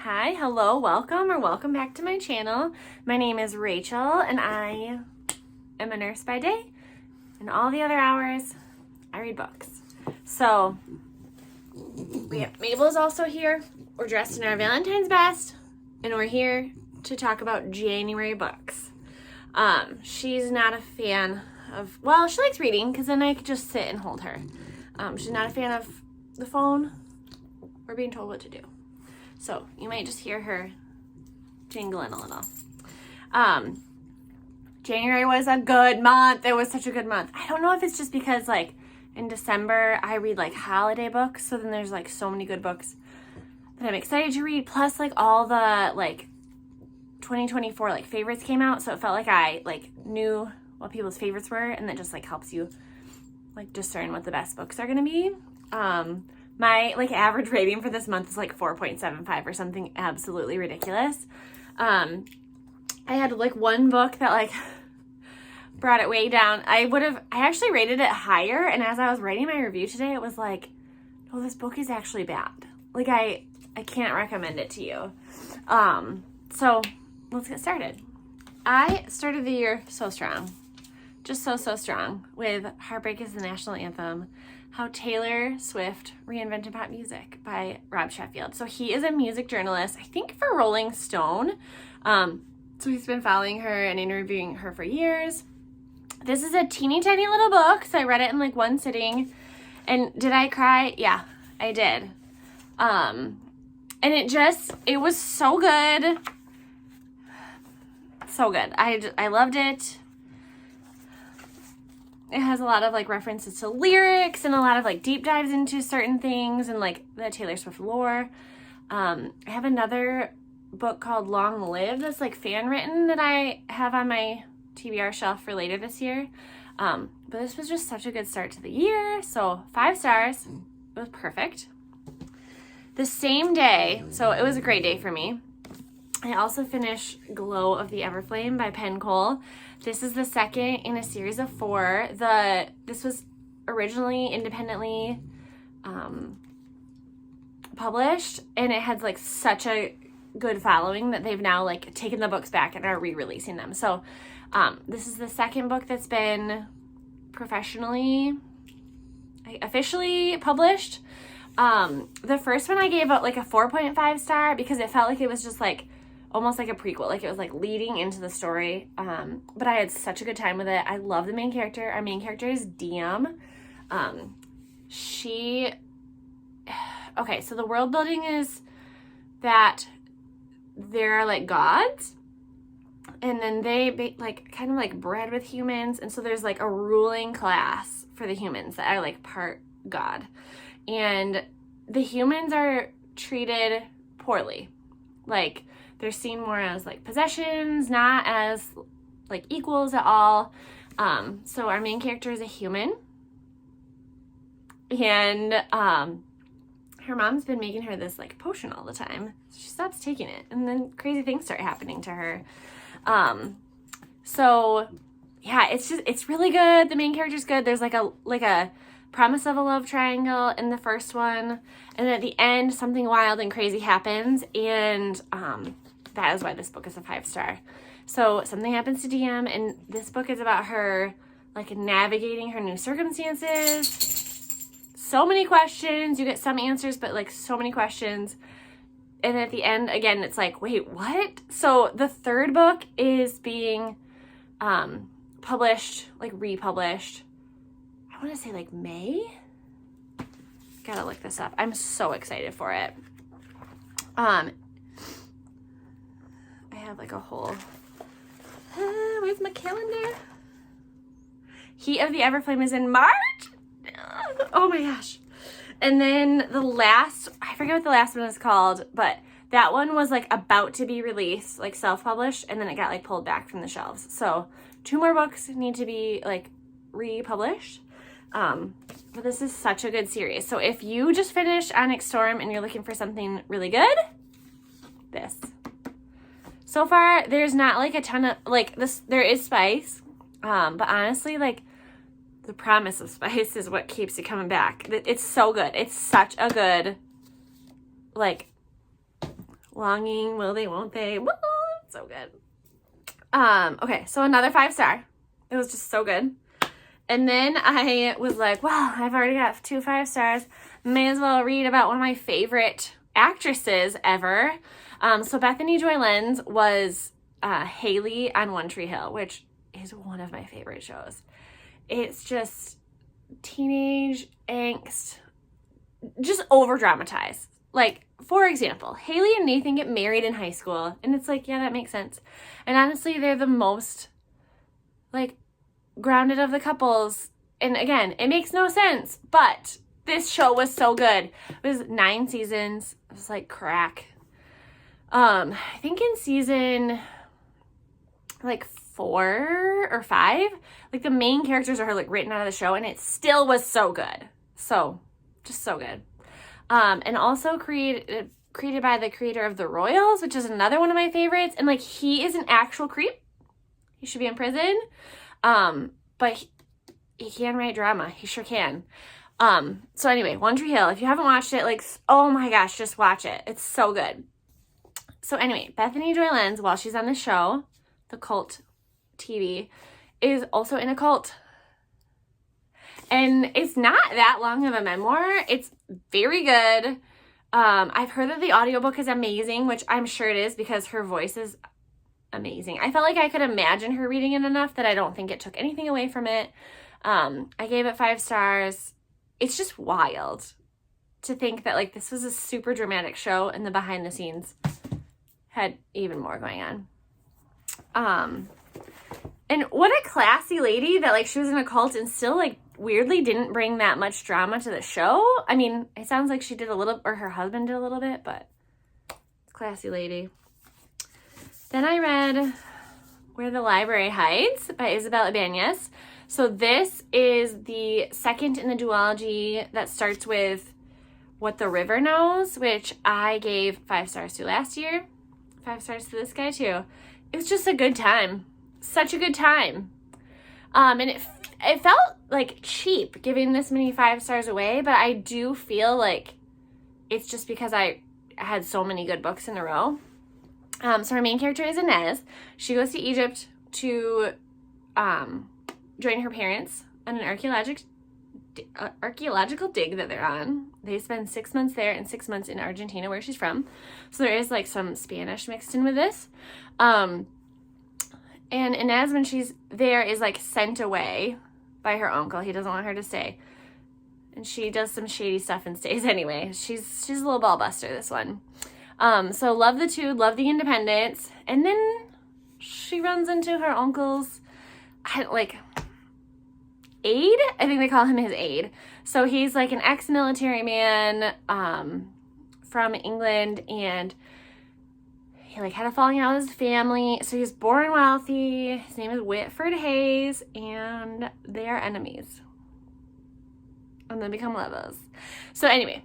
Hi, hello, welcome back to my channel. My name is Rachel and I am a nurse by day, and all the other hours I read books. So Mabel is also here. We're dressed in our Valentine's best and we're here to talk about January books. She's not a fan of, well, she likes reading because then I could just sit and hold her. She's not a fan of the phone or being told what to do. So you might just hear her jingling a little. January was a good month. It was such a good month. I don't know if it's just because like in December I read like holiday books. So then there's like so many good books that I'm excited to read. Plus like all the like 2024 like favorites came out. So it felt like I like knew what people's favorites were, and that just like helps you like discern what the best books are going to be. My like average rating for this month is like 4.75 or something absolutely ridiculous. I had like one book that like brought it way down. I actually rated it higher, and as I was writing my review today, it was like, oh, this book is actually bad. Like I can't recommend it to you. So let's get started. I started the year so strong. Just so strong with Heartbreak is the National Anthem. How Taylor Swift Reinvented Pop Music by Rob Sheffield. So he is a music journalist, I think for Rolling Stone. So he's been following her and interviewing her for years. This is a teeny tiny little book, so I read it in like one sitting. And did I cry? Yeah, I did. And it was so good. So good. I loved it. It has a lot of like references to lyrics and a lot of like deep dives into certain things and like the Taylor Swift lore. I have another book called Long Live that's like fan written that I have on my TBR shelf for later this year. But this was just such a good start to the year. So 5 stars. It was perfect. The same day, so it was a great day for me. I also finished Glow of the Everflame by Penn Cole. This is the second in a series of 4. This was originally independently published, and it had like such a good following that they've now like taken the books back and are re-releasing them. So this is the second book that's been officially published. The first one I gave out like a 4.5 star because it felt like it was just like almost like a prequel, like it was like leading into the story. But I had such a good time with it. I love the main character. Our main character is Diem. Okay, so the world building is that there are like gods, and then they like kind of like bred with humans, and so there's like a ruling class for the humans that are like part god, and the humans are treated poorly. Like they're seen more as like possessions, not as like equals at all. So our main character is a human, and her mom's been making her this like potion all the time. She stops taking it, and then crazy things start happening to her. So yeah, it's really good. The main character's good. There's like a promise of a love triangle in the first one, and at the end something wild and crazy happens, and that is why this book is a 5 star. So something happens to Diem, and this book is about her like navigating her new circumstances. So many questions. You get some answers, but like so many questions. And at the end, again, it's like, wait, what? So the third book is being published, like republished. I want to say like May. Gotta look this up. I'm so excited for it. I have like a whole, where's my calendar? Heat of the Everflame is in March. Oh my gosh. And then I forget what the last one is called, but that one was like about to be released, like self-published, and then it got like pulled back from the shelves. So 2 more books need to be like republished. But this is such a good series. So if you just finished Onyx Storm and you're looking for something really good, this. So far, there's not like a ton of like this. There is spice, but honestly, like the promise of spice is what keeps you coming back. It's so good. It's such a good like Longing, will they, won't they? Woo! So good. Okay, so another 5-star. It was just so good. And then I was like, well, I've already got 2 5-stars. May as well read about one of my favorite actresses ever. So Bethany Joy Lenz was Haley on One Tree Hill, which is one of my favorite shows. It's just teenage angst, just over dramatized. Like, for example, Haley and Nathan get married in high school, and it's like, yeah, that makes sense. And honestly, they're the most, like, grounded of the couples. And again, it makes no sense, but this show was so good. It was 9 seasons. It was like crack. I think in season like 4 or 5, like the main characters are like written out of the show, and it still was so good. So just so good. And also created by the creator of The Royals, which is another one of my favorites. And like, he is an actual creep. He should be in prison. But he can write drama. He sure can. So anyway, One Tree Hill, if you haven't watched it, like, oh my gosh, just watch it. It's so good. So anyway, Bethany Joy Lenz, while she's on the show, the cult TV, is also in a cult. And it's not that long of a memoir. It's very good. I've heard that the audiobook is amazing, which I'm sure it is because her voice is amazing. I felt like I could imagine her reading it enough that I don't think it took anything away from it. I gave it 5 stars. It's just wild to think that like this was a super dramatic show and the behind the scenes had even more going on. And what a classy lady that like she was in a cult and still like weirdly didn't bring that much drama to the show. I mean, it sounds like she did a little, or her husband did a little bit, but classy lady. Then I read Where the Library Hides by Isabel Ibanez. So this is the second in the duology that starts with What the River Knows, which I gave 5 stars to last year. 5 stars to this guy too. It was just a good time. Such a good time. And it felt like cheap giving this many 5 stars away, but I do feel like it's just because I had so many good books in a row. So our main character is Inez. She goes to Egypt to join her parents on an archaeological dig that they're on. They spend 6 months there and 6 months in Argentina, where she's from. So there is like some Spanish mixed in with this. And Inez, when she's there, is like sent away by her uncle. He doesn't want her to stay. And she does some shady stuff and stays anyway. She's a little ball buster, this one. So love the two, love the independence. And then she runs into her uncle's, aide? I think they call him his aide. So he's like an ex-military man from England, and he like had a falling out with his family. So he's born wealthy. His name is Whitford Hayes, and they are enemies. And then become lovers. So anyway,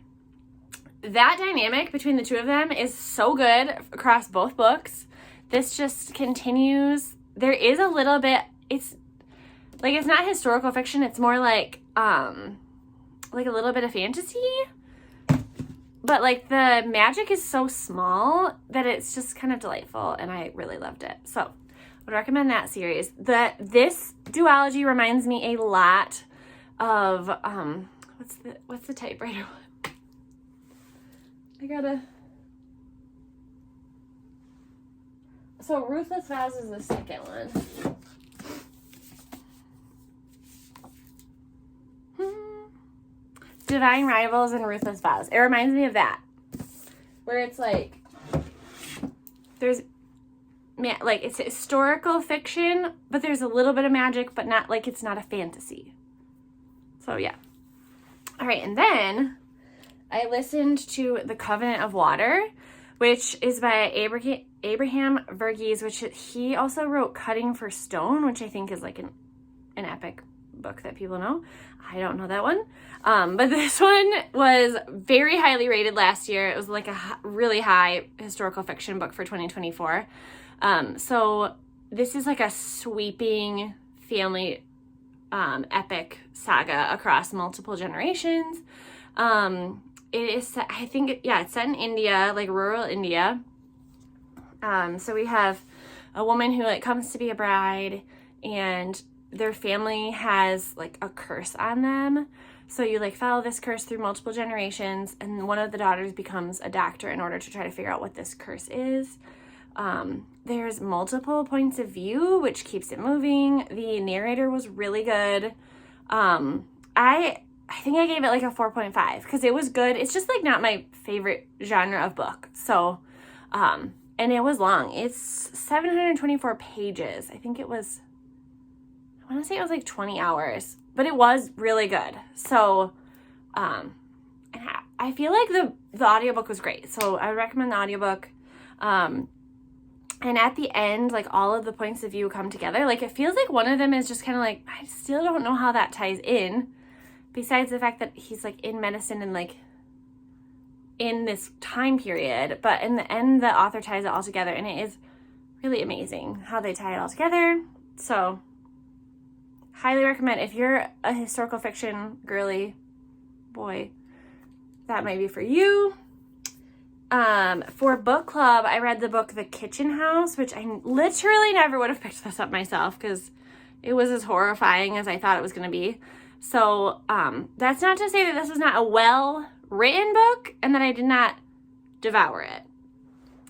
that dynamic between the two of them is so good across both books. This just continues. There is a little bit, it's not historical fiction. It's more like a little bit of fantasy. But like the magic is so small that it's just kind of delightful, and I really loved it. So I would recommend that series. This duology reminds me a lot of what's the typewriter one? So Ruthless Vows is the second one. Divine Rivals and Ruthless Vows. It reminds me of that. Where it's like, it's historical fiction, but there's a little bit of magic, but not like it's not a fantasy. So yeah. All right, and then I listened to The Covenant of Water, which is by Abraham Verghese, which he also wrote Cutting for Stone, which I think is like an epic book that people know. I don't know that one. But this one was very highly rated last year. It was like a really high historical fiction book for 2024. So this is like a sweeping family epic saga across multiple generations. It is, it's set in India, like rural India. So we have a woman who like comes to be a bride, and their family has like a curse on them. So you like follow this curse through multiple generations, and one of the daughters becomes a doctor in order to try to figure out what this curse is. There's multiple points of view, which keeps it moving. The narrator was really good. I think I gave it like a 4.5 because it was good. It's just like not my favorite genre of book. So, and it was long. It's 724 pages. I want to say it was like 20 hours, but it was really good. So, and I feel like the audiobook was great. So I would recommend the audiobook. And at the end, like all of the points of view come together. Like it feels like one of them is just kind of like, I still don't know how that ties in, besides the fact that he's like in medicine and like in this time period. But in the end, the author ties it all together, and it is really amazing how they tie it all together. So highly recommend if you're a historical fiction girly boy, that might be for you. For book club, I read the book The Kitchen House, which I literally never would have picked this up myself because it was as horrifying as I thought it was going to be. So, that's not to say that this was not a well-written book and that I did not devour it.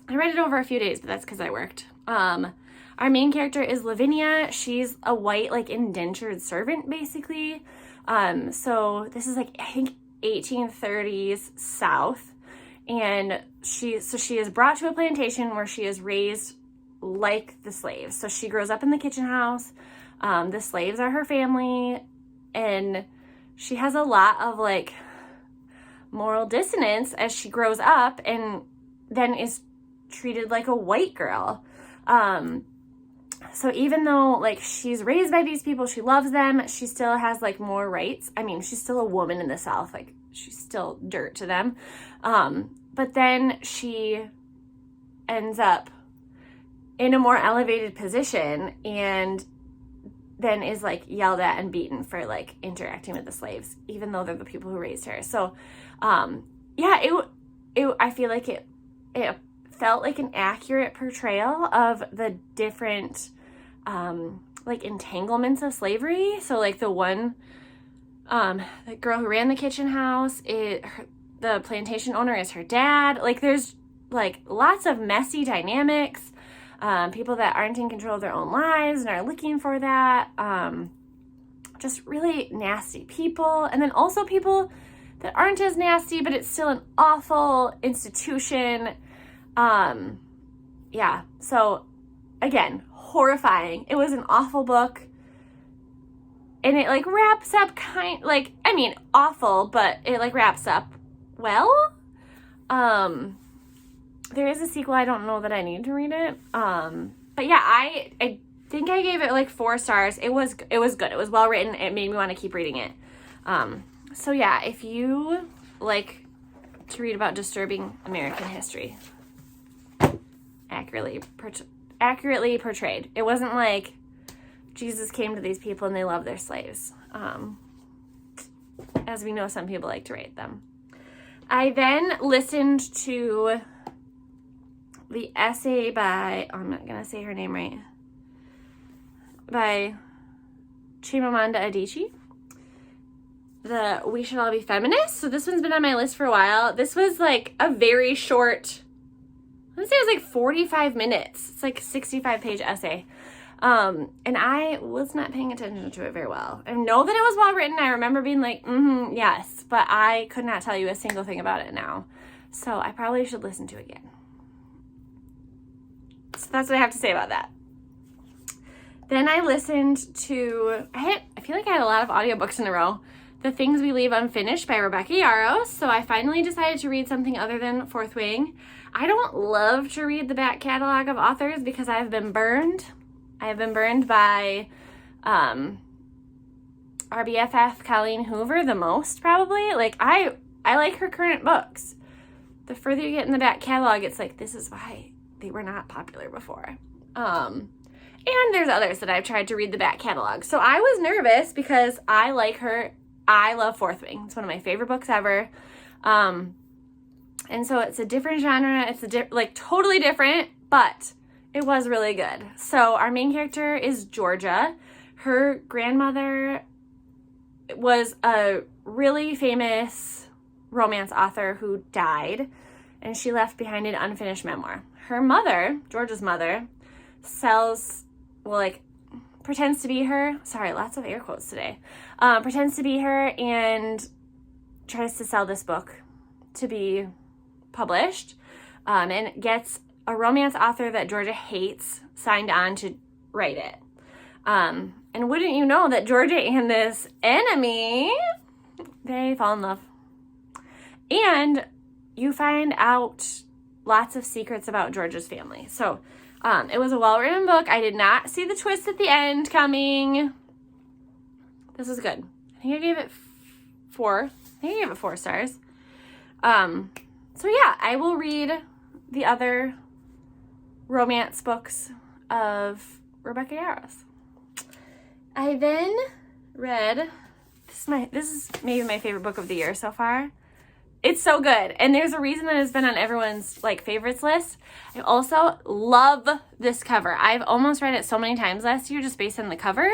I read it over a few days, but that's because I worked. Our main character is Lavinia. She's a white, like, indentured servant, basically. So this is, like, I think 1830s South. And she is brought to a plantation where she is raised like the slaves. So she grows up in the kitchen house. The slaves are her family. And she has a lot of, like, moral dissonance as she grows up and then is treated like a white girl. So even though, like, she's raised by these people, she loves them, she still has, like, more rights. I mean, she's still a woman in the South. Like, she's still dirt to them. But then she ends up in a more elevated position and then is, like, yelled at and beaten for, like, interacting with the slaves, even though they're the people who raised her. So, yeah, I feel like it felt like an accurate portrayal of the different, like, entanglements of slavery. So, like, the one, the girl who ran the kitchen house, the plantation owner is her dad. Like, there's, like, lots of messy dynamics, people that aren't in control of their own lives and are looking for that, just really nasty people. And then also people that aren't as nasty, but it's still an awful institution. Yeah, so again, horrifying. It was an awful book, and it, like, wraps up awful, but it, like, wraps up well. There is a sequel. I don't know that I need to read it. But yeah, I think I gave it, like, 4 stars. It was good. It was well written. It made me want to keep reading it. So yeah, if you like to read about disturbing American history, accurately portrayed. It wasn't like Jesus came to these people and they love their slaves. As we know, some people like to rate them. I then listened to the essay by, I'm not going to say her name right, by Chimamanda Adichie. The We Should All Be Feminists. So this one's been on my list for a while. This was, like, a very short, I would say it was like 45 minutes. It's like a 65-page essay. And I was not paying attention to it very well. I know that it was well written. I remember being like, yes, but I could not tell you a single thing about it now. So I probably should listen to it again. So that's what I have to say about that. Then I listened to, I feel like I had a lot of audiobooks in a row. The Things We Leave Unfinished by Rebecca Yarros. So I finally decided to read something other than Fourth Wing. I don't love to read the back catalog of authors because I've been burned. I have been burned by our BFF Colleen Hoover the most, probably. Like, I like her current books. The further you get in the back catalog, it's like, this is why they were not popular before. And there's others that I've tried to read the back catalog. So I was nervous because I like her. I love Fourth Wing. It's one of my favorite books ever. And so it's a different genre. It's totally different, but it was really good. So our main character is Georgia. Her grandmother was a really famous romance author who died, and she left behind an unfinished memoir. Her mother, Georgia's mother, pretends to be her. Sorry, lots of air quotes today. Pretends to be her and tries to sell this book to be published, and gets a romance author that Georgia hates signed on to write it. And wouldn't you know that Georgia and this enemy, they fall in love. And you find out lots of secrets about Georgia's family. So it was a well-written book. I did not see the twist at the end coming. This was good. I think I gave it 4. I think I gave it 4 stars. So yeah, I will read the other romance books of Rebecca Yarros. I then read, this is maybe my favorite book of the year so far. It's so good. And there's a reason that it's been on everyone's favorites list. I also love this cover. I've almost read it so many times last year just based on the cover.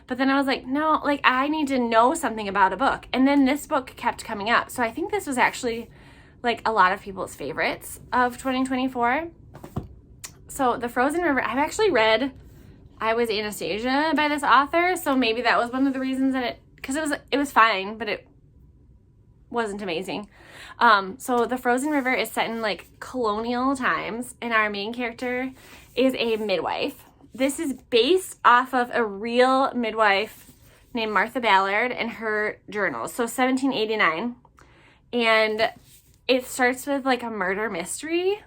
But then I was like, no, I need to know something about a book. And then this book kept coming up. So I think this was actually a lot of people's favorites of 2024. So The Frozen River, I've actually read I Was Anastasia by this author. So maybe that was one of the reasons that because it was fine, but it wasn't amazing. So The Frozen River is set in colonial times, and our main character is a midwife. This is based off of a real midwife named Martha Ballard and her journals. So 1789. And it starts with a murder mystery,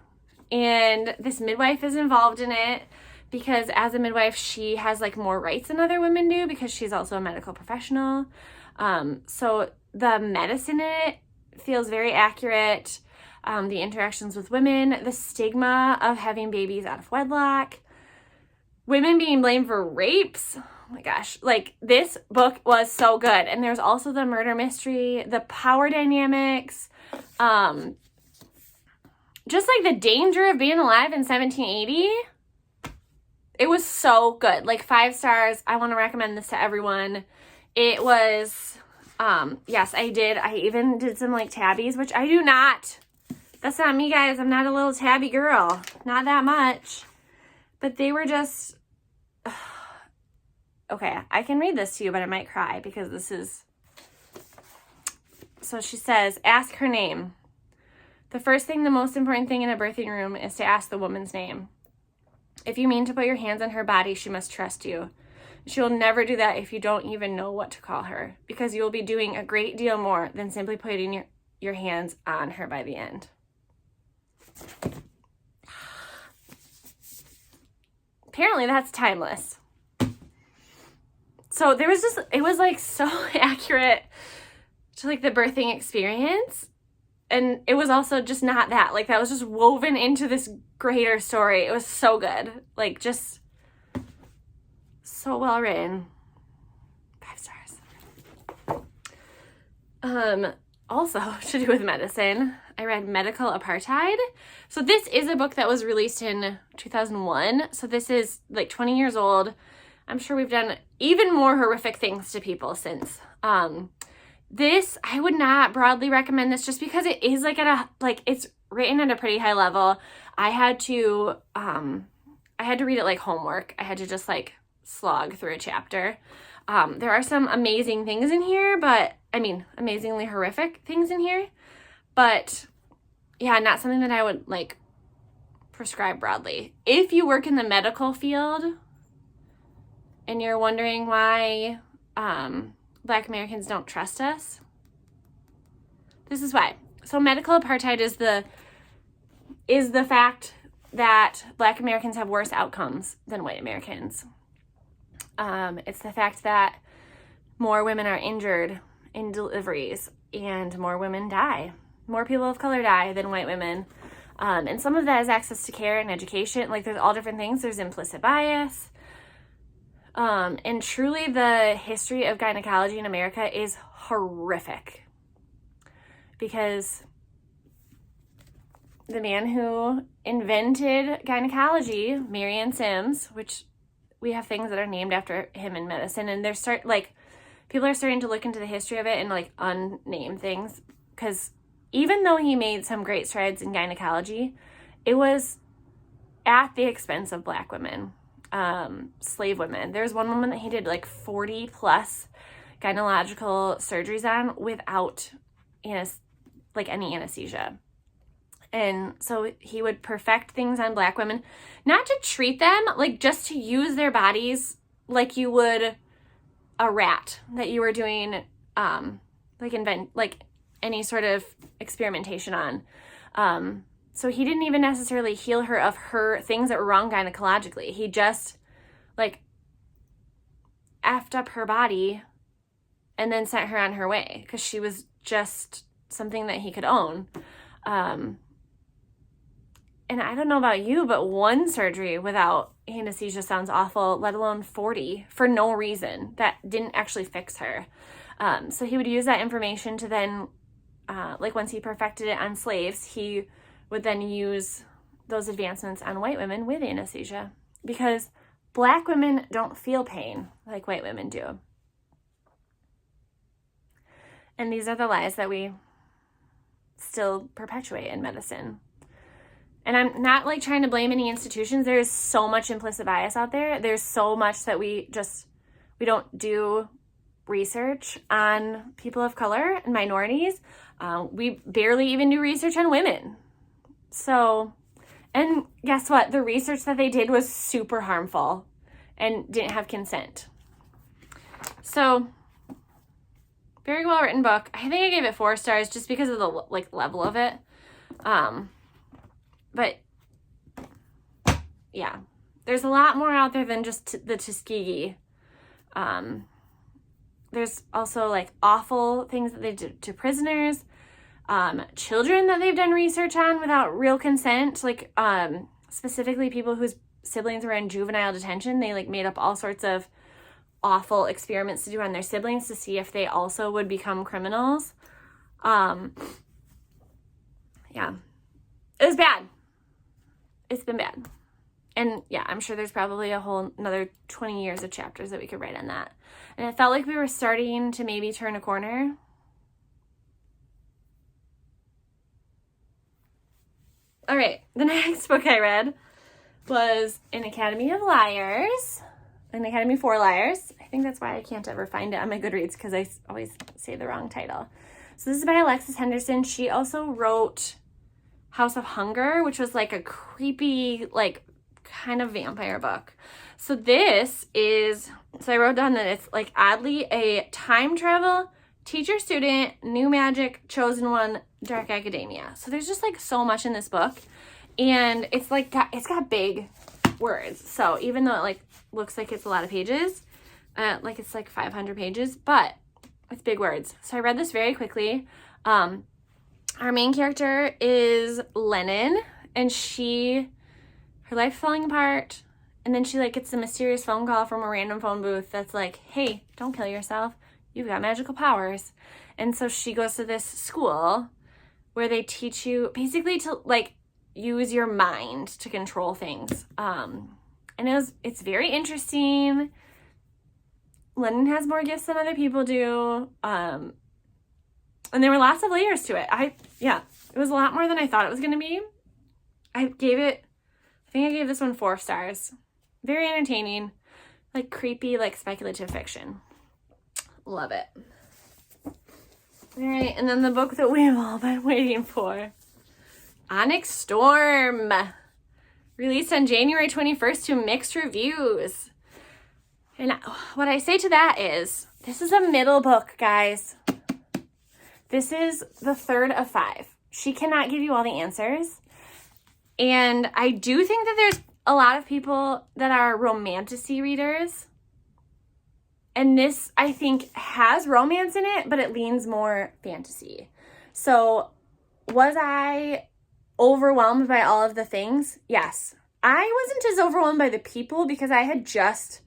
and this midwife is involved in it because as a midwife, she has more rights than other women do because she's also a medical professional. So the medicine in it feels very accurate. The interactions with women, the stigma of having babies out of wedlock, women being blamed for rapes. Oh my gosh. This book was so good. And there's also the murder mystery, the power dynamics, just the danger of being alive in 1780. It was so good. 5 stars. I want to recommend this to everyone. It was, yes, I did. I even did some tabbies, which I do not. That's not me, guys. I'm not a little tabby girl. Not that much. But they were just, okay, I can read this to you, but I might cry because this is, so she says, ask her name. The first thing, the most important thing in a birthing room is to ask the woman's name. If you mean to put your hands on her body, she must trust you. She will never do that if you don't even know what to call her, because you will be doing a great deal more than simply putting your hands on her by the end. Apparently that's timeless. So there was just, it was so accurate to the birthing experience. And it was also just not that. That was just woven into this greater story. It was so good. Just so well written. 5 stars. Also, to do with medicine, I read Medical Apartheid. So this is a book that was released in 2001. So this is 20 years old. I'm sure we've done even more horrific things to people since. This, I would not broadly recommend this just because it is at a, it's written at a pretty high level. I had to read it homework. I had to just slog through a chapter. There are some amazing things in here, but amazingly horrific things in here, but yeah, not something that I would prescribe broadly. If you work in the medical field and you're wondering why, Black Americans don't trust us, this is why. So medical apartheid is the fact that Black Americans have worse outcomes than white Americans. It's the fact that more women are injured in deliveries and more women die. More people of color die than white women. And some of that is access to care and education. There's all different things. There's implicit bias. And truly the history of gynecology in America is horrific because the man who invented gynecology, Marion Sims, which we have things that are named after him in medicine, and people are starting to look into the history of it and like unname things, because even though he made some great strides in gynecology, it was at the expense of Black women, slave women. There's one woman that he did like 40 plus gynecological surgeries on without any anesthesia. And so he would perfect things on Black women, not to treat them, like just to use their bodies like you would a rat that you were doing, any sort of experimentation on. So he didn't even necessarily heal her of her things that were wrong gynecologically. He just like effed up her body and then sent her on her way because she was just something that he could own. And I don't know about you, but one surgery without anesthesia sounds awful, let alone 40 for no reason that didn't actually fix her. So he would use that information to then, once he perfected it on slaves, he would then use those advancements on white women with anesthesia, because Black women don't feel pain like white women do. And these are the lies that we still perpetuate in medicine. And I'm not like trying to blame any institutions. There's so much implicit bias out there. There's so much that we don't do research on people of color and minorities. We barely even do research on women. So, and guess what? The research that they did was super harmful and didn't have consent. So, very well written book. I think I gave it 4 stars just because of the level of it. But yeah, there's a lot more out there than just the Tuskegee. There's also awful things that they did to prisoners, children that they've done research on without real consent, specifically people whose siblings were in juvenile detention. They made up all sorts of awful experiments to do on their siblings to see if they also would become criminals. Yeah, it was bad. It's been bad. And yeah, I'm sure there's probably a whole another 20 years of chapters that we could write on that. And it felt like we were starting to maybe turn a corner. All right, the next book I read was An Academy of Liars, An Academy for Liars. I think that's why I can't ever find it on my Goodreads, because I always say the wrong title. So this is by Alexis Henderson. She also wrote House of Hunger, which was a creepy, kind of vampire book. So I wrote down that it's oddly a time travel, teacher student, new magic, chosen one, dark academia. So there's just so much in this book, and it's it's got big words. So even though it looks like it's a lot of pages, it's 500 pages, but it's big words. So I read this very quickly. Our main character is Lennon, and her life's falling apart, and then she gets a mysterious phone call from a random phone booth that's hey, don't kill yourself, you've got magical powers. And so she goes to this school where they teach you basically to use your mind to control things. And it's very interesting. Lennon has more gifts than other people do. And there were lots of layers to it. It was a lot more than I thought it was going to be. I think I gave this one 4 stars. Very entertaining, creepy, speculative fiction. Love it. All right, and then the book that we've all been waiting for, Onyx Storm, released on January 21st to mixed reviews. And what I say to that is, this is a middle book, guys. This is the 3rd of 5. She cannot give you all the answers. And I do think that there's a lot of people that are romantasy readers. And this, I think, has romance in it, but it leans more fantasy. So was I overwhelmed by all of the things? Yes. I wasn't as overwhelmed by the people because I had just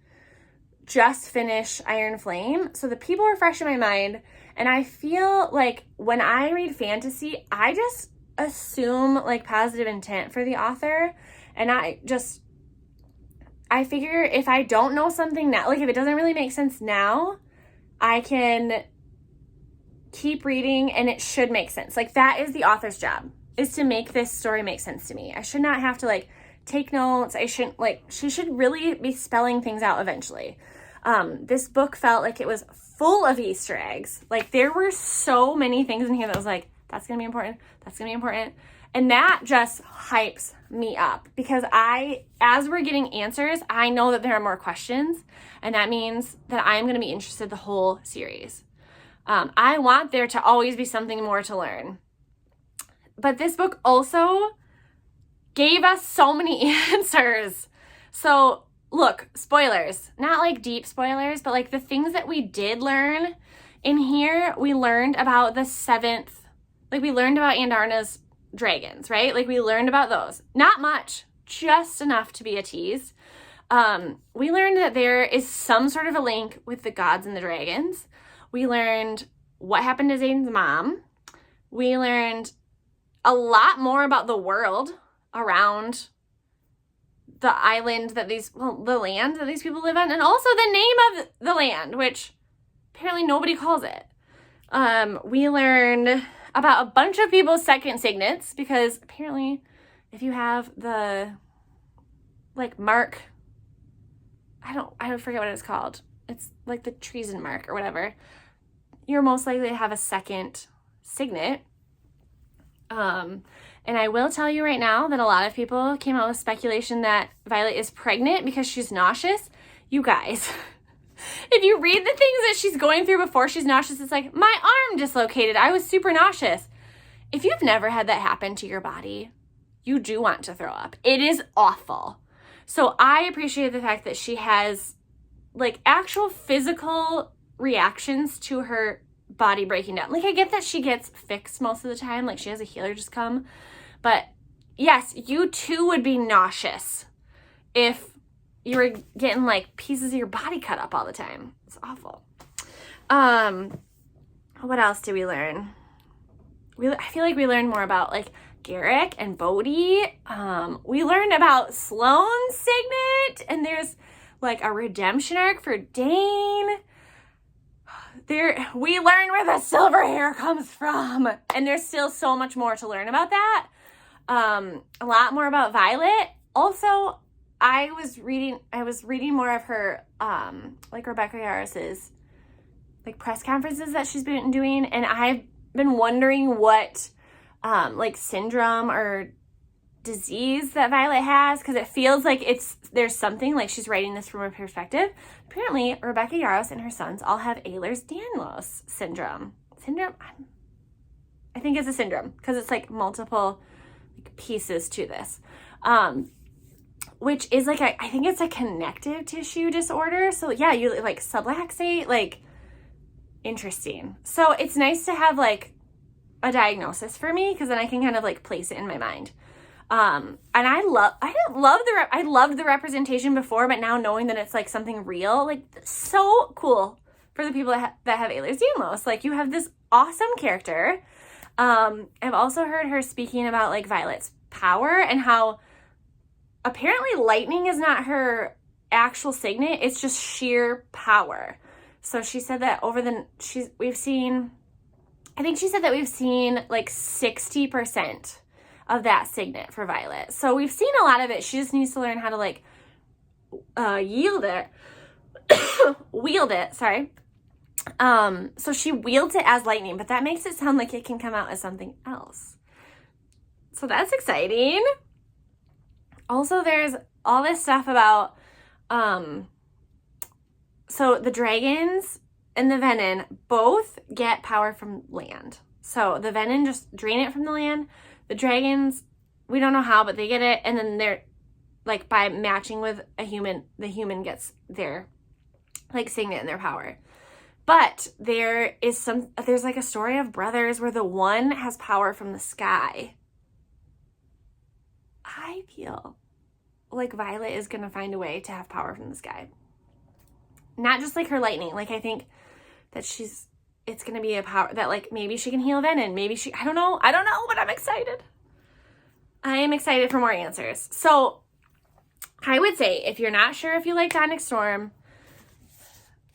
finished Iron Flame. So the people were fresh in my mind. And I feel when I read fantasy, I just assume like positive intent for the author. And I figure if I don't know something now, like if it doesn't really make sense now, I can keep reading and it should make sense. Like that is the author's job, is to make this story make sense to me. I should not have to like take notes. She should really be spelling things out eventually. This book felt like it was full of Easter eggs. Like there were so many things in here that was like, that's going to be important. That's going to be important. And that just hypes me up because as we're getting answers, I know that there are more questions, and that means that I'm going to be interested the whole series. I want there to always be something more to learn. But this book also gave us so many answers. So look, spoilers, not like deep spoilers, but like the things that we did learn in here, we learned about the seventh, like we learned about Andarna's dragons, right? Like we learned about those. Not much, just enough to be a tease. We learned that there is some sort of a link with the gods and the dragons. We learned what happened to Zayn's mom. We learned a lot more about the world around the island that the land that these people live on, and also the name of the land, which apparently nobody calls it. We learned about a bunch of people's second signets, because apparently if you have the like mark, I forget what it's called. It's like the treason mark or whatever. You're most likely to have a second signet. And I will tell you right now that a lot of people came out with speculation that Violet is pregnant because she's nauseous. You guys, if you read the things that she's going through before she's nauseous, it's like, my arm dislocated. I was super nauseous. If you've never had that happen to your body, you do want to throw up. It is awful. So I appreciate the fact that she has like actual physical reactions to her body breaking down. Like I get that she gets fixed most of the time. Like she has a healer just come. But yes, you too would be nauseous if you were getting like pieces of your body cut up all the time. It's awful. What else did we learn? I feel like we learned more about like Garrick and Bodhi. We learned about Sloane's signet, and there's like a redemption arc for Dane. We learn where the silver hair comes from, and there's still so much more to learn about that. A lot more about Violet. Also, I was reading more of her, like Rebecca Yarros's like press conferences that she's been doing, and I've been wondering what, like syndrome or disease that Violet has, because it feels like there's something like she's writing this from a perspective. Apparently, Rebecca Yarros and her sons all have Ehlers-Danlos syndrome. I think it's a syndrome because it's like multiple like pieces to this, which is like I think it's a connective tissue disorder. So yeah, you like subluxate, like interesting. So it's nice to have like a diagnosis for me, because then I can kind of like place it in my mind. And I loved the representation before, but now knowing that it's like something real, like so cool for the people that have Ehlers-Danlos. Like you have this awesome character. I've also heard her speaking about like Violet's power and how apparently lightning is not her actual signet. It's just sheer power. So she said that we've seen like 60% of that signet for Violet. So we've seen a lot of it. She just needs to learn how to like wield it, sorry. So she wields it as lightning, but that makes it sound like it can come out as something else. So that's exciting. Also, there's all this stuff about, so the dragons and the Venin both get power from land. So the Venin just drain it from the land. The dragons, we don't know how, but they get it, and then they're like by matching with a human, the human gets their like signet and their power. But there's like a story of brothers where the one has power from the sky. I feel like Violet is going to find a way to have power from the sky. Not just like her lightning. Like I think that it's going to be a power that, like, maybe she can heal Venom. Maybe I don't know, but I'm excited. I am excited for more answers. So I would say if you're not sure if you like Onyx Storm,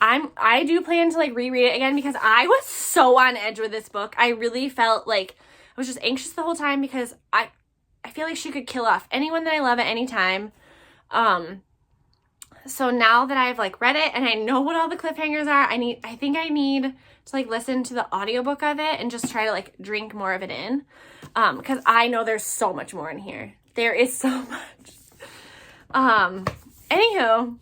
I do plan to, like, reread it again because I was so on edge with this book. I really felt like I was just anxious the whole time because I feel like she could kill off anyone that I love at any time. So now that I've, like, read it and I know what all the cliffhangers are, I think I need to, like, listen to the audiobook of it and just try to, like, drink more of it in. Because I know there's so much more in here. There is so much. Anywho,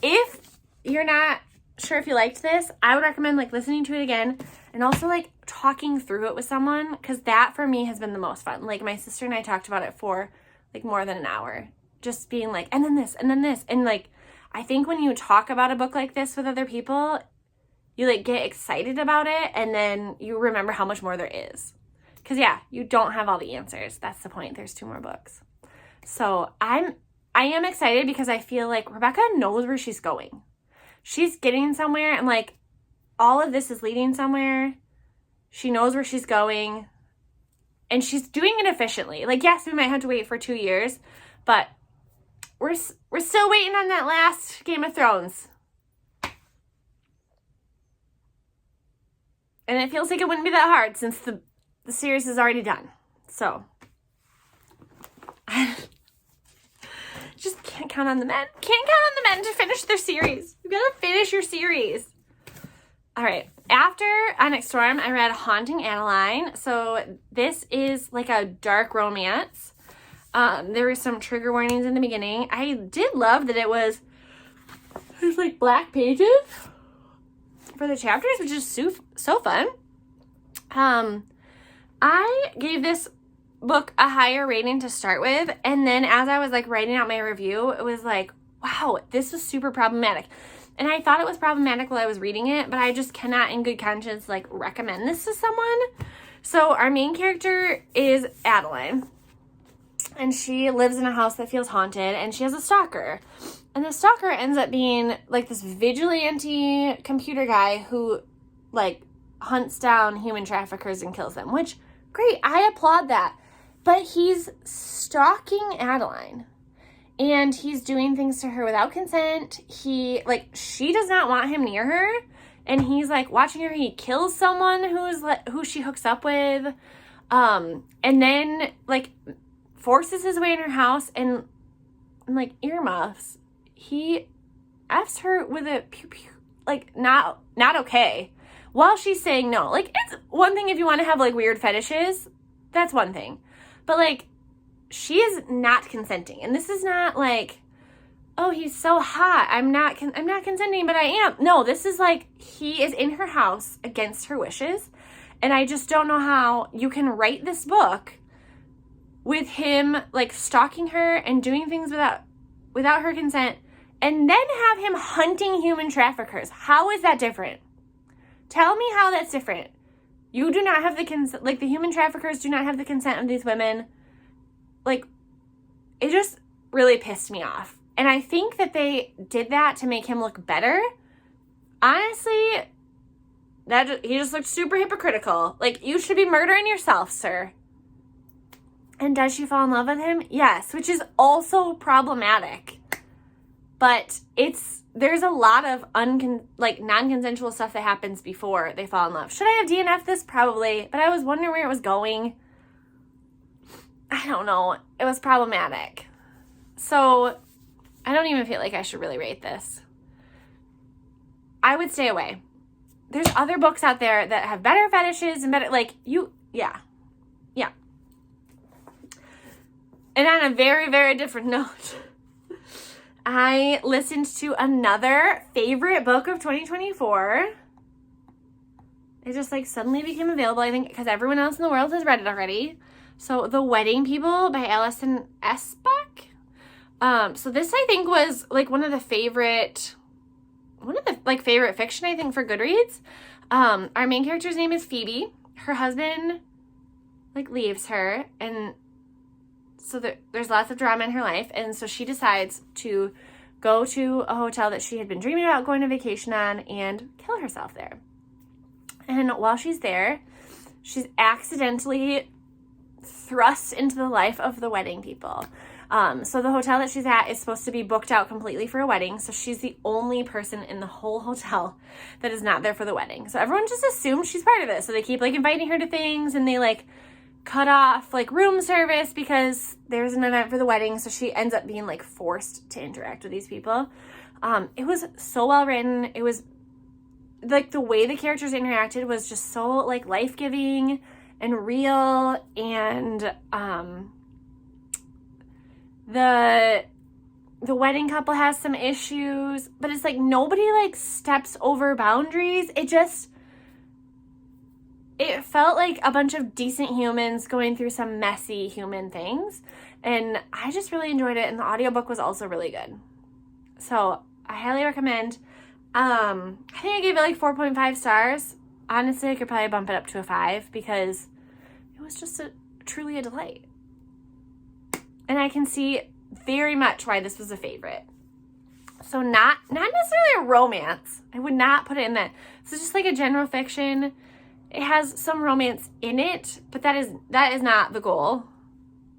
if you're not sure if you liked this, I would recommend, like, listening to it again and also, like, talking through it with someone, because that for me has been the most fun. Like, my sister and I talked about it for, like, more than an hour, just being like, and then this, and, like, I think when you talk about a book like this with other people, you, like, get excited about it, and then you remember how much more there is. Because, yeah, you don't have all the answers. That's the point. There's 2 more books. So I am excited because I feel like Rebecca knows where she's going. She's getting somewhere, and, like, all of this is leading somewhere. She knows where she's going, and she's doing it efficiently. Like, yes, we might have to wait for 2 years, but we're still waiting on that last Game of Thrones. And it feels like it wouldn't be that hard since the series is already done. So, just can't count on the men. Can't count on the men to finish their series. You gotta finish your series. All right. After Onyx Storm, I read Haunting Adeline. So this is like a dark romance. There were some trigger warnings in the beginning. I did love that there's like black pages for the chapters, which is so fun. I gave this book a higher rating to start with, and then as I was, like, writing out my review, it was like, wow, this was super problematic. And I thought it was problematic while I was reading it, but I just cannot in good conscience, like, recommend this to someone. So our main character is Adeline, and she lives in a house that feels haunted, and she has a stalker. And the stalker ends up being, like, this vigilante computer guy who, like, hunts down human traffickers and kills them, which, great, I applaud that. But he's stalking Adeline, and he's doing things to her without consent. She does not want him near her, and he's, like, watching her. He kills someone who she hooks up with, and then, like, forces his way in her house and like, earmuffs. He F's her with a pew pew, like, not okay, while she's saying no. Like, it's one thing if you want to have, like, weird fetishes, that's one thing. But, like, she is not consenting. And this is not like, oh, he's so hot, I'm not consenting, but I am. No, this is like, he is in her house against her wishes. And I just don't know how you can write this book with him, like, stalking her and doing things without her consent, and then have him hunting human traffickers. How is that different? Tell me how that's different. You do not have the consent, like, the human traffickers do not have the consent of these women. Like, it just really pissed me off. And I think that they did that to make him look better. Honestly, he just looked super hypocritical. Like, you should be murdering yourself, sir. And does she fall in love with him? Yes, which is also problematic. But there's a lot of non-consensual stuff that happens before they fall in love. Should I have DNF'd this? Probably. But I was wondering where it was going. I don't know. It was problematic. So I don't even feel like I should really rate this. I would stay away. There's other books out there that have better fetishes and better, like, yeah. And on a very, very different note, I listened to another favorite book of 2024. It just, like, suddenly became available, I think, because everyone else in the world has read it already. So, The Wedding People by Alison Espach. So this, I think, was, like, one of the favorite fiction, I think, for Goodreads. Our main character's name is Phoebe. Her husband, like, leaves her, and so there's lots of drama in her life, and so she decides to go to a hotel that she had been dreaming about going to vacation on and kill herself there. And while she's there, she's accidentally thrust into the life of the wedding people. So the hotel that she's at is supposed to be booked out completely for a wedding. So she's the only person in the whole hotel that is not there for the wedding. So everyone just assumes she's part of it. So they keep like inviting her to things, and they like cut off like room service because there's an event for the wedding. So she ends up being like forced to interact with these people. It was so well written. It was like the way the characters interacted was just so like life-giving and real. And the wedding couple has some issues, but it's like nobody like steps over boundaries. It felt like a bunch of decent humans going through some messy human things, and I just really enjoyed it. And the audiobook was also really good, so I highly recommend. I think I gave it like 4.5 stars. Honestly, I could probably bump it up to a 5 because it was just truly a delight. And I can see very much why this was a favorite. So not necessarily a romance. I would not put it in that. It's just like a general fiction. It has some romance in it, but that is not the goal.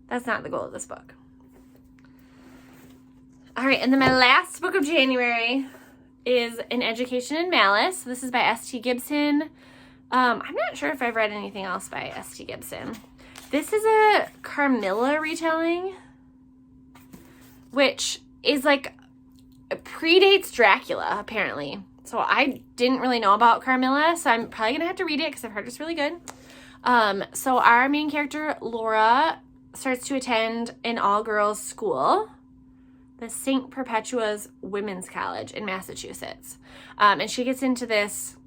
That's not the goal of this book. All right, and then my last book of January is An Education in Malice. This is by S.T. Gibson. I'm not sure if I've read anything else by S.T. Gibson. This is a Carmilla retelling, which is like, predates Dracula, apparently. So I didn't really know about Carmilla, so I'm probably going to have to read it because I've heard it's really good. So our main character, Laura, starts to attend an all-girls school, the St. Perpetua's Women's College in Massachusetts. And she gets into this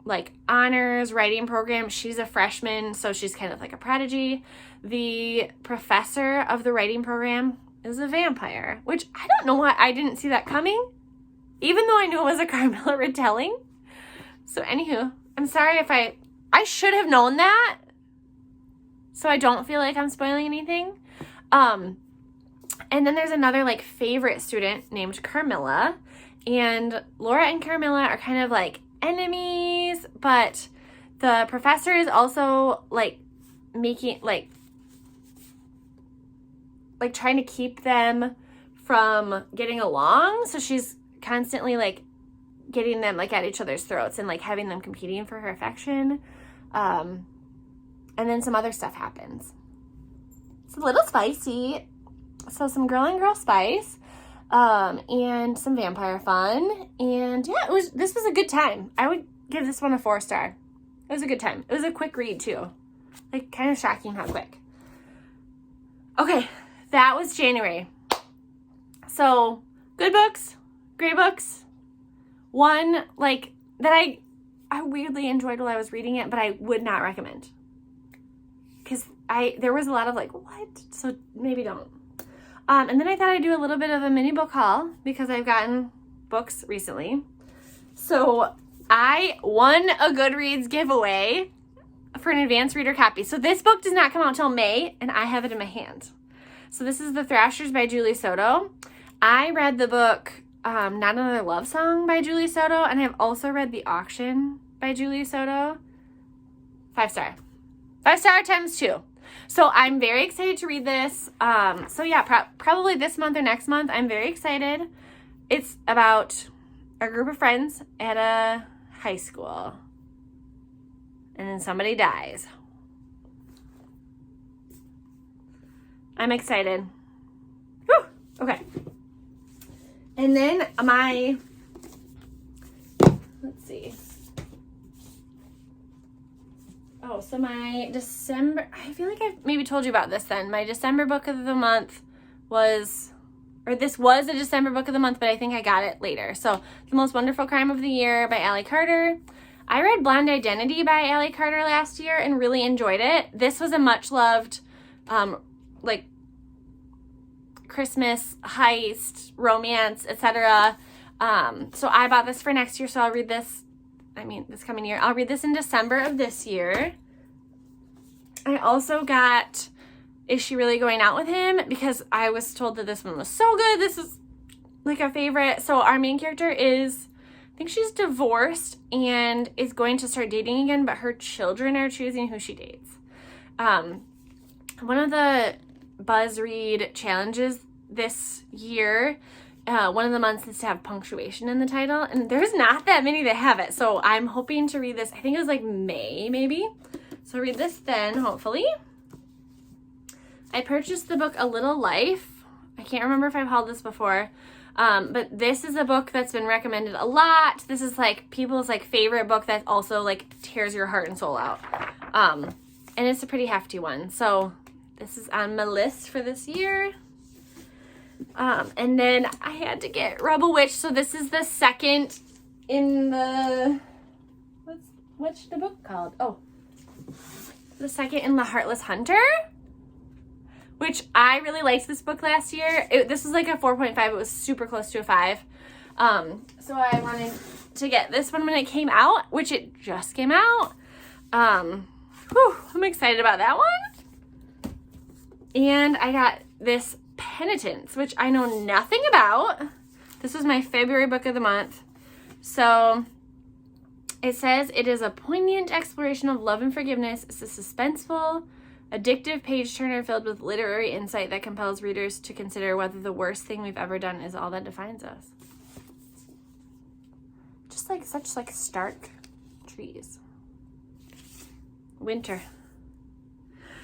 like honors writing program. She's a freshman, so she's kind of like a prodigy. The professor of the writing program is a vampire, which I don't know why I didn't see that coming, even though I knew it was a Carmilla retelling. So anywho, I'm sorry if I should have known that, so I don't feel like I'm spoiling anything. And then there's another like favorite student named Carmilla, and Laura and Carmilla are kind of like enemies, but the professor is also like making like trying to keep them from getting along. So she's constantly like getting them like at each other's throats and like having them competing for her affection. And then some other stuff happens. It's a little spicy. So some girl and girl spice, and some vampire fun. And yeah, this was a good time. I would give this one a 4 star. It was a good time. It was a quick read too. Like kind of shocking how quick. Okay, that was January. So good books, great books. One like that I weirdly enjoyed while I was reading it, but I would not recommend. Because there was a lot of like, what? So maybe don't. And then I thought I'd do a little bit of a mini book haul because I've gotten books recently. So I won a Goodreads giveaway for an advanced reader copy. So this book does not come out till May, and I have it in my hand. So this is The Thrashers by Julie Soto. I read the book Not Another Love Song by Julie Soto, and I've also read The Auction by Julie Soto. 5 star. 5 star times 2. So I'm very excited to read this. So yeah, probably this month or next month. I'm very excited. It's about a group of friends at a high school, and then somebody dies. I'm excited. Whew. Okay. And then let's see. Oh, so my December, I feel like I've maybe told you about this then. My December book of the month this was a December book of the month, but I think I got it later. So The Most Wonderful Crime of the Year by Allie Carter. I read Blonde Identity by Allie Carter last year and really enjoyed it. This was a much loved, like Christmas heist, romance, etc. So I bought this for next year, so I'll read this. This coming year. I'll read this in December of this year. I also got Is She Really Going Out With Him? Because I was told that this one was so good. This is like a favorite. So our main character is think she's divorced and is going to start dating again, but her children are choosing who she dates. One of the BuzzRead challenges this year, one of the months is to have punctuation in the title, and there's not that many that have it. So I'm hoping to read this, I think it was like May maybe. So read this then, hopefully. I purchased the book A Little Life. I can't remember if I've hauled this before. But this is a book that's been recommended a lot. This is like people's like favorite book that also like tears your heart and soul out. And it's a pretty hefty one. So this is on my list for this year. And then I had to get Rebel Witch. So this is the second in the, what's the book called? Oh, the second in the Heartless Hunter, which I really liked this book last year. This was like a 4.5. It was super close to a 5. So I wanted to get this one when it came out, which it just came out. I'm excited about that one. And I got this Penitence, which I know nothing about. This was my February book of the month. So it says it is a poignant exploration of love and forgiveness. It's a suspenseful, addictive page turner filled with literary insight that compels readers to consider whether the worst thing we've ever done is all that defines us. Just like such like stark trees. Winter.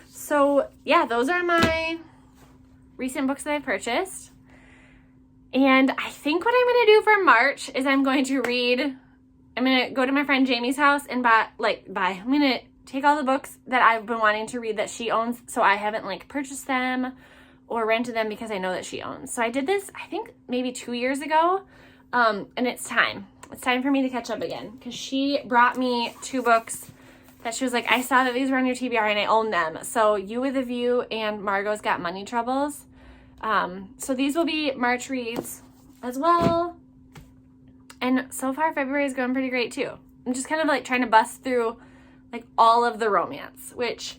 So yeah, those are my recent books that I've purchased. And I think what I'm going to do for March is I'm going to go to my friend Jamie's house and buy. I'm going to take all the books that I've been wanting to read that she owns, so I haven't like purchased them or rented them because I know that she owns. So I did this, I think maybe 2 years ago, and it's time. It's time for me to catch up again because she brought me 2 books that she was like, I saw that these were on your TBR and I own them. So You With a View and Margot's Got Money Troubles. So these will be March reads as well. And so far February is going pretty great too. I'm just kind of like trying to bust through like all of the romance, which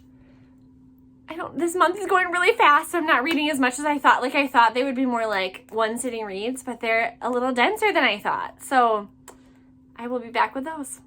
this month is going really fast, so I'm not reading as much as I thought. Like I thought they would be more like one sitting reads, but they're a little denser than I thought. So I will be back with those.